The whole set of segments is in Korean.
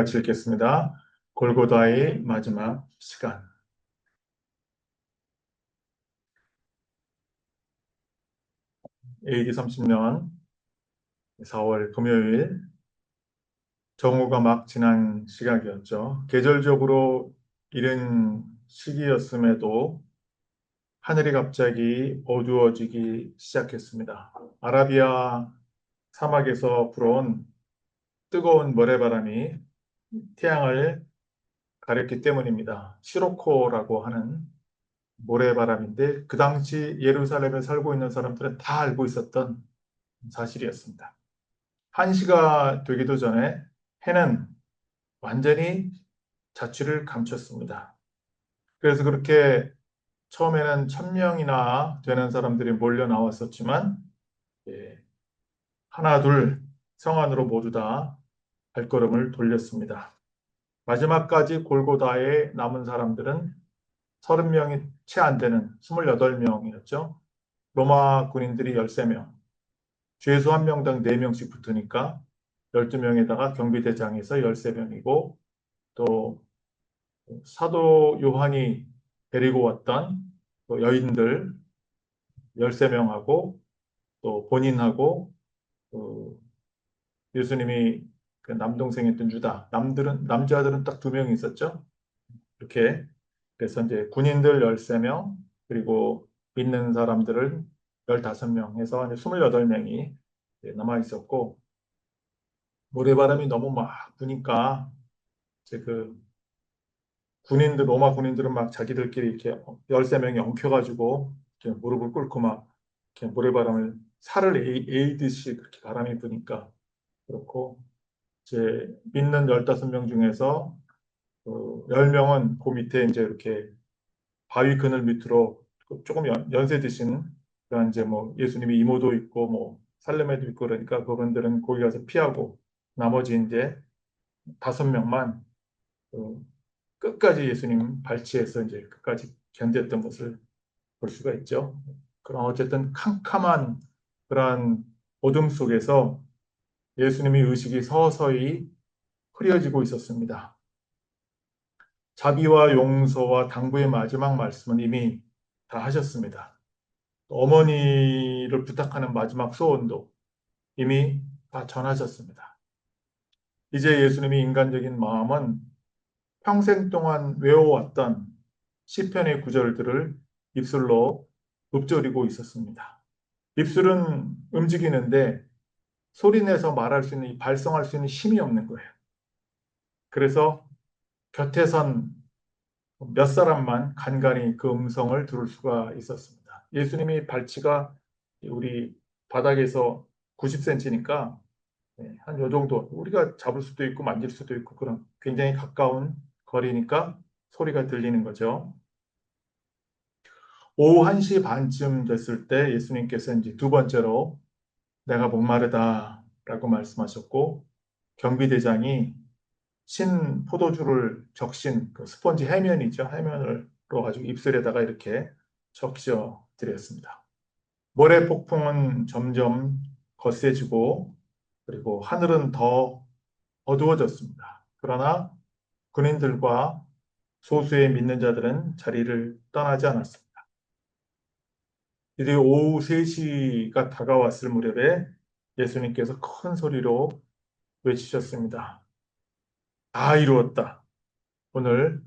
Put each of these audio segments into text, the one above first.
같이 읽겠습니다. 골고다의 마지막 시간. AD 30년 4월 금요일 정오가 막 지난 시각이었죠. 계절적으로 이른 시기였음에도 하늘이 갑자기 어두워지기 시작했습니다. 아라비아 사막에서 불어온 뜨거운 모래바람이 태양을 가렸기 때문입니다. 시로코라고 하는 모래바람인데 그 당시 예루살렘에 살고 있는 사람들은 다 알고 있었던 사실이었습니다. 1시가 되기도 전에 해는 완전히 자취를 감췄습니다. 그래서 그렇게 처음에는 1,000명이나 되는 사람들이 몰려 나왔었지만 하나 둘 성 안으로 모두 다 발걸음을 돌렸습니다. 마지막까지 골고다에 남은 사람들은 30명이 채 안 되는 28명이었죠. 로마 군인들이 13명, 죄수 1명당 4명씩 붙으니까 12명에다가 경비대장에서 13명이고 또 사도 요한이 데리고 왔던 또 여인들 13명하고 또 본인하고 또 예수님이 그 남동생이었던 유다, 남자들은 딱 2명이 있었죠. 이렇게 그래서 이제 군인들 13명 그리고 믿는 사람들은 15명 해서 28명이 남아 있었고 모래바람이 너무 막 부니까 이제 그 로마 군인들은 막 자기들끼리 이렇게 13명이 엉켜가지고 이렇게 무릎을 꿇고 막 이렇게 모래바람을 살을 에이듯이 그렇게 바람이 부니까 그렇고 이제 믿는 15명 중에서 10명은 그 밑에 이제 이렇게 바위 그늘 밑으로 조금 연세 드신 그런 이제 뭐 예수님이 이모도 있고 뭐 살렘에도 있고 그러니까 그분들은 거기 가서 피하고 나머지 이제 5명만 끝까지 예수님 발치해서 이제 끝까지 견뎠던 것을 볼 수가 있죠. 그럼 어쨌든 캄캄한 그러한 어둠 속에서 예수님의 의식이 서서히 흐려지고 있었습니다. 자비와 용서와 당부의 마지막 말씀은 이미 다 하셨습니다. 어머니를 부탁하는 마지막 소원도 이미 다 전하셨습니다. 이제 예수님의 인간적인 마음은 평생 동안 외워왔던 시편의 구절들을 입술로 읊조리고 있었습니다. 입술은 움직이는데 소리내서 말할 수 있는, 발성할 수 있는 힘이 없는 거예요. 그래서 곁에 선 몇 사람만 간간히 그 음성을 들을 수가 있었습니다. 예수님이 발치가 우리 바닥에서 90cm니까 한 요 정도 우리가 잡을 수도 있고 만질 수도 있고 그런 굉장히 가까운 거리니까 소리가 들리는 거죠. 오후 1시 반쯤 됐을 때 예수님께서 이제 2번째로 내가 목마르다 라고 말씀하셨고 경비대장이 신 포도주를 적신 그 스펀지 해면이죠. 해면을 가지고 입술에다가 이렇게 적셔 드렸습니다. 모래 폭풍은 점점 거세지고 그리고 하늘은 더 어두워졌습니다. 그러나 군인들과 소수의 믿는 자들은 자리를 떠나지 않았습니다. 이제 오후 3시가 다가왔을 무렵에 예수님께서 큰 소리로 외치셨습니다. 다 이루었다. 오늘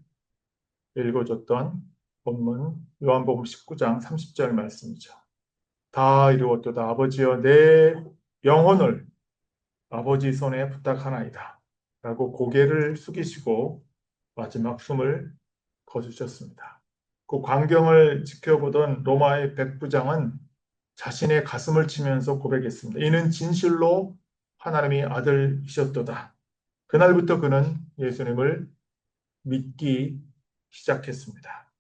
읽어줬던 본문 요한복음 19장 30절 말씀이죠. 다 이루었도다. 아버지여 내 영혼을 아버지 손에 부탁하나이다. 라고 고개를 숙이시고 마지막 숨을 거두셨습니다. 그 광경을 지켜보던 로마의 백부장은 자신의 가슴을 치면서 고백했습니다. 이는 진실로 하나님의 아들이셨도다. 그날부터 그는 예수님을 믿기 시작했습니다.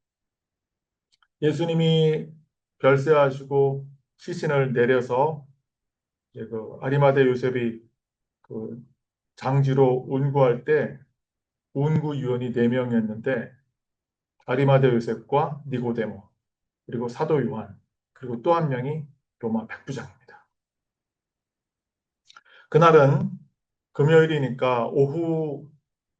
예수님이 별세하시고 시신을 내려서 이제 그 아리마대 요셉이 그 장지로 운구할 때 운구위원이 4명이었는데 아리마대 요셉과 니고데모 그리고 사도 요한 그리고 또 한 명이 로마 백부장입니다. 그날은 금요일이니까 오후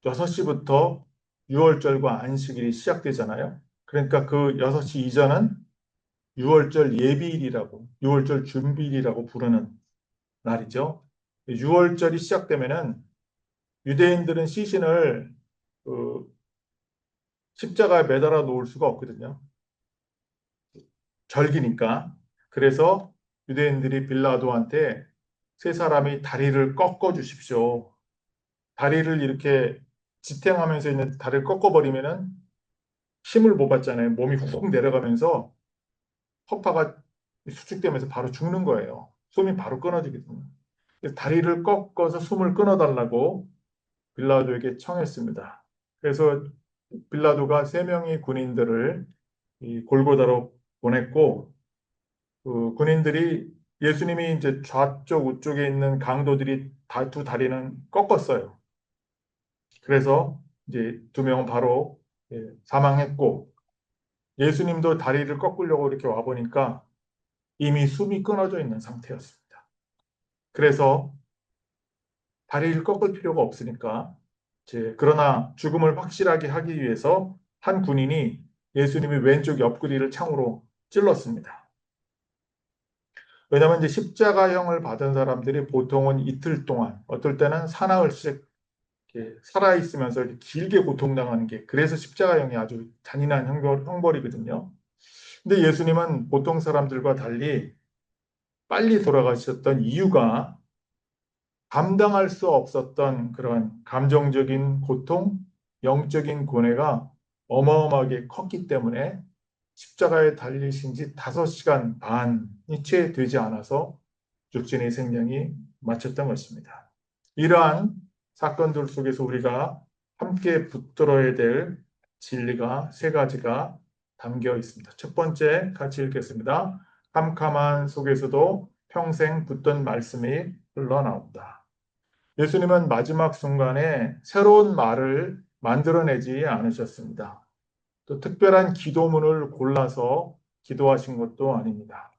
6시부터 유월절과 안식일이 시작되잖아요. 그러니까 그 6시 이전은 유월절 예비일이라고, 유월절 준비일이라고 부르는 날이죠. 유월절이 시작되면은 유대인들은 시신을 그 십자가에 매달아 놓을 수가 없거든요. 절기니까. 그래서 유대인들이 빌라도한테 세 사람이 다리를 꺾어 주십시오. 다리를 이렇게 지탱하면서 있는 다리를 꺾어버리면은 힘을 못 받잖아요. 몸이 훅 내려가면서 허파가 수축되면서 바로 죽는 거예요. 숨이 바로 끊어지거든요. 그래서 다리를 꺾어서 숨을 끊어달라고 빌라도에게 청했습니다. 그래서 빌라도가 세 명의 군인들을 이 골고다로 보냈고 그 군인들이 예수님이 이제 좌쪽 우쪽에 있는 강도들이 두 다리는 꺾었어요. 그래서 이제 두 명은 바로 사망했고 예수님도 다리를 꺾으려고 이렇게 와 보니까 이미 숨이 끊어져 있는 상태였습니다. 그래서 다리를 꺾을 필요가 없으니까 그러나 죽음을 확실하게 하기 위해서 한 군인이 예수님의 왼쪽 옆구리를 창으로 찔렀습니다. 왜냐하면 이제 십자가형을 받은 사람들이 보통은 이틀 동안, 어떨 때는 사나흘씩 살아있으면서 이렇게 길게 고통당하는 게 그래서 십자가형이 아주 잔인한 형벌이거든요. 근데 예수님은 보통 사람들과 달리 빨리 돌아가셨던 이유가 감당할 수 없었던 그런 감정적인 고통, 영적인 고뇌가 어마어마하게 컸기 때문에 십자가에 달리신 지 5시간 반이 채 되지 않아서 육신의 생명이 마쳤던 것입니다. 이러한 사건들 속에서 우리가 함께 붙들어야 될 진리가 세 가지가 담겨 있습니다. 첫 번째 같이 읽겠습니다. 캄캄한 속에서도 평생 붙던 말씀이 흘러나온다. 예수님은 마지막 순간에 새로운 말을 만들어내지 않으셨습니다. 또 특별한 기도문을 골라서 기도하신 것도 아닙니다.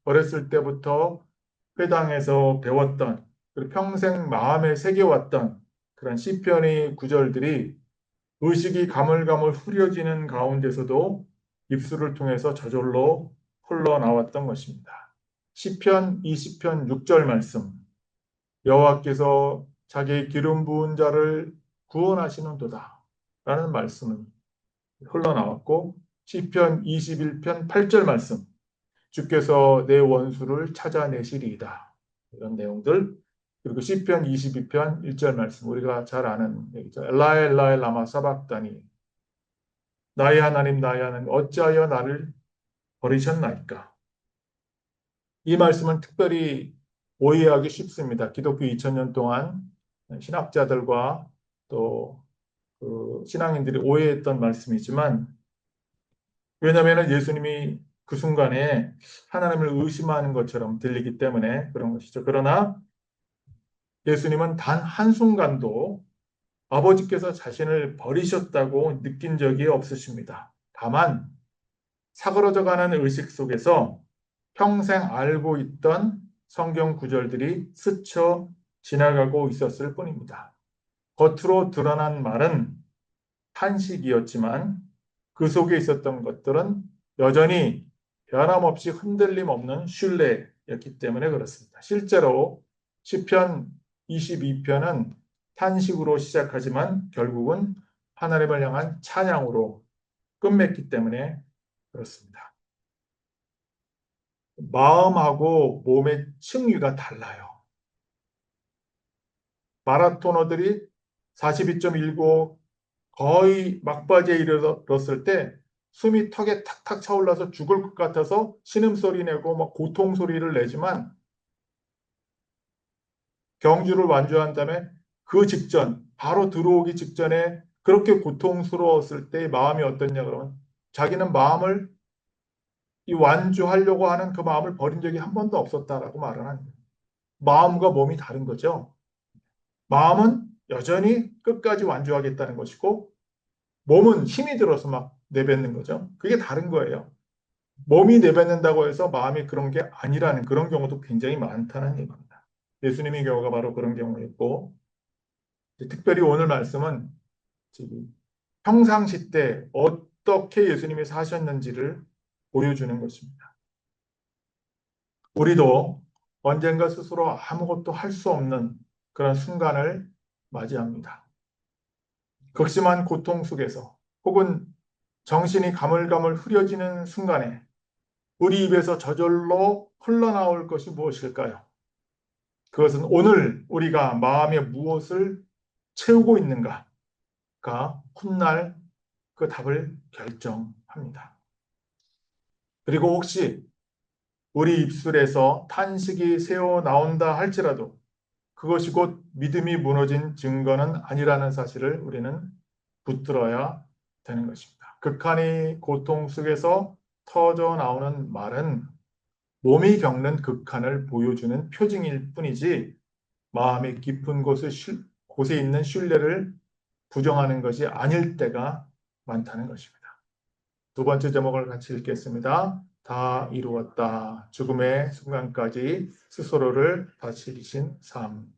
어렸을 때부터 회당에서 배웠던 그리고 평생 마음에 새겨왔던 그런 시편의 구절들이 의식이 가물가물 흐려지는 가운데서도 입술을 통해서 저절로 흘러나왔던 것입니다. 시편 20편 6절 말씀 여호와께서 자기의 기름 부은 자를 구원하시는도다 라는 말씀은 흘러나왔고 시편 21편 8절 말씀 주께서 내 원수를 찾아내시리이다. 이런 내용들. 그리고 시편 22편 1절 말씀 우리가 잘 아는 얘기죠. 엘라엘 엘라엘 라마 사박다니 나의 하나님 나의 하나님 어찌하여 나를 버리셨나이까. 이 말씀은 특별히 오해하기 쉽습니다. 기독교 2000년 동안 신학자들과 또 그 신앙인들이 오해했던 말씀이지만 왜냐하면 예수님이 그 순간에 하나님을 의심하는 것처럼 들리기 때문에 그런 것이죠. 그러나 예수님은 단 한순간도 아버지께서 자신을 버리셨다고 느낀 적이 없으십니다. 다만 사그러져가는 의식 속에서 평생 알고 있던 성경 구절들이 스쳐 지나가고 있었을 뿐입니다. 겉으로 드러난 말은 탄식이었지만 그 속에 있었던 것들은 여전히 변함없이 흔들림 없는 신뢰였기 때문에 그렇습니다. 실제로 시편 22편은 탄식으로 시작하지만 결국은 하나님을 향한 찬양으로 끝맺기 때문에 그렇습니다. 마음하고 몸의 층위가 달라요. 마라토너들이 42.19 거의 막바지에 이르렀을 때 숨이 턱에 탁탁 차올라서 죽을 것 같아서 신음소리 내고 막 고통 소리를 내지만 경주를 완주한 다음에 그 직전 바로 들어오기 직전에 그렇게 고통스러웠을 때 마음이 어떻냐 그러면 자기는 마음을 이 완주하려고 하는 그 마음을 버린 적이 한 번도 없었다라고 말을 하는 거예요. 마음과 몸이 다른 거죠. 마음은 여전히 끝까지 완주하겠다는 것이고 몸은 힘이 들어서 막 내뱉는 거죠. 그게 다른 거예요. 몸이 내뱉는다고 해서 마음이 그런 게 아니라는 그런 경우도 굉장히 많다는 얘기입니다. 예수님의 경우가 바로 그런 경우였고 특별히 오늘 말씀은 지금 평상시 때 어떻게 예수님이 사셨는지를 보여주는 것입니다. 우리도 언젠가 스스로 아무것도 할 수 없는 그런 순간을 맞이합니다. 극심한 고통 속에서 혹은 정신이 가물가물 흐려지는 순간에 우리 입에서 저절로 흘러나올 것이 무엇일까요? 그것은 오늘 우리가 마음에 무엇을 채우고 있는가가 훗날 그 답을 결정합니다. 그리고 혹시 우리 입술에서 탄식이 새어 나온다 할지라도 그것이 곧 믿음이 무너진 증거는 아니라는 사실을 우리는 붙들어야 되는 것입니다. 극한의 고통 속에서 터져 나오는 말은 몸이 겪는 극한을 보여주는 표징일 뿐이지 마음의 깊은 곳에 있는 신뢰를 부정하는 것이 아닐 때가 많다는 것입니다. 두 번째 제목을 같이 읽겠습니다. 다 이루었다. 죽음의 순간까지 스스로를 다스리신 삶.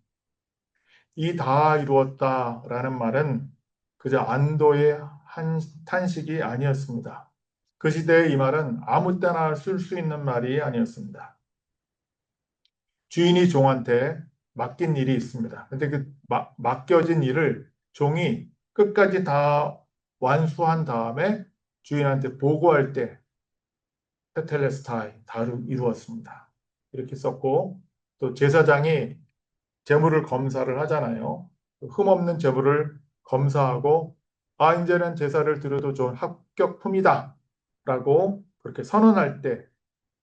이 다 이루었다라는 말은 그저 안도의 한 탄식이 아니었습니다. 그 시대에 이 말은 아무 때나 쓸 수 있는 말이 아니었습니다. 주인이 종한테 맡긴 일이 있습니다. 근데 그 맡겨진 일을 종이 끝까지 다 완수한 다음에 주인한테 보고할 때 테텔레스타이 다 이루었습니다. 이렇게 썼고 또 제사장이 재물을 검사를 하잖아요. 흠없는 재물을 검사하고 이제는 제사를 드려도 좋은 합격품이다 라고 그렇게 선언할 때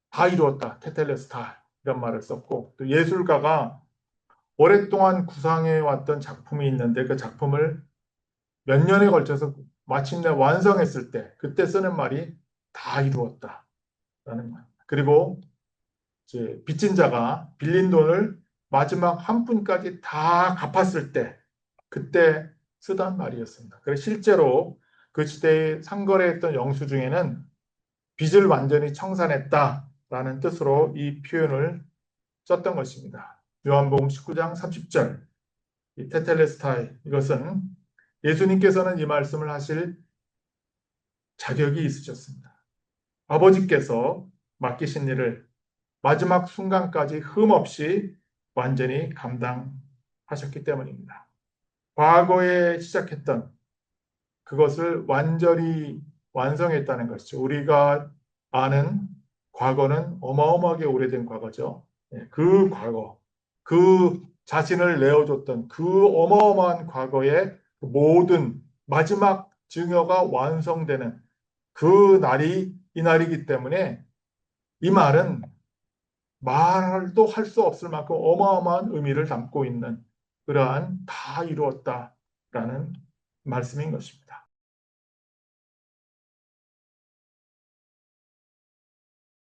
다 이루었다. 테텔레스타이 이런 말을 썼고 또 예술가가 오랫동안 구상해 왔던 작품이 있는데 그 작품을 몇 년에 걸쳐서 마침내 완성했을 때 그때 쓰는 말이 다 이루었다라는 말. 그리고 이제 빚진 자가 빌린 돈을 마지막 한 푼까지 다 갚았을 때 그때 쓰던 말이었습니다. 그래서 실제로 그 시대에 상거래했던 영수증에는 빚을 완전히 청산했다라는 뜻으로 이 표현을 썼던 것입니다. 요한복음 19장 30절 이 테텔레스타이 이것은 예수님께서는 이 말씀을 하실 자격이 있으셨습니다. 아버지께서 맡기신 일을 마지막 순간까지 흠없이 완전히 감당하셨기 때문입니다. 과거에 시작했던 그것을 완전히 완성했다는 것이죠. 우리가 아는 과거는 어마어마하게 오래된 과거죠. 그 과거, 그 자신을 내어줬던 그 어마어마한 과거의 모든 마지막 증여가 완성되는 그 날이 이 날이기 때문에 이 말은 말도 할 수 없을 만큼 어마어마한 의미를 담고 있는 그러한 다 이루었다라는 말씀인 것입니다.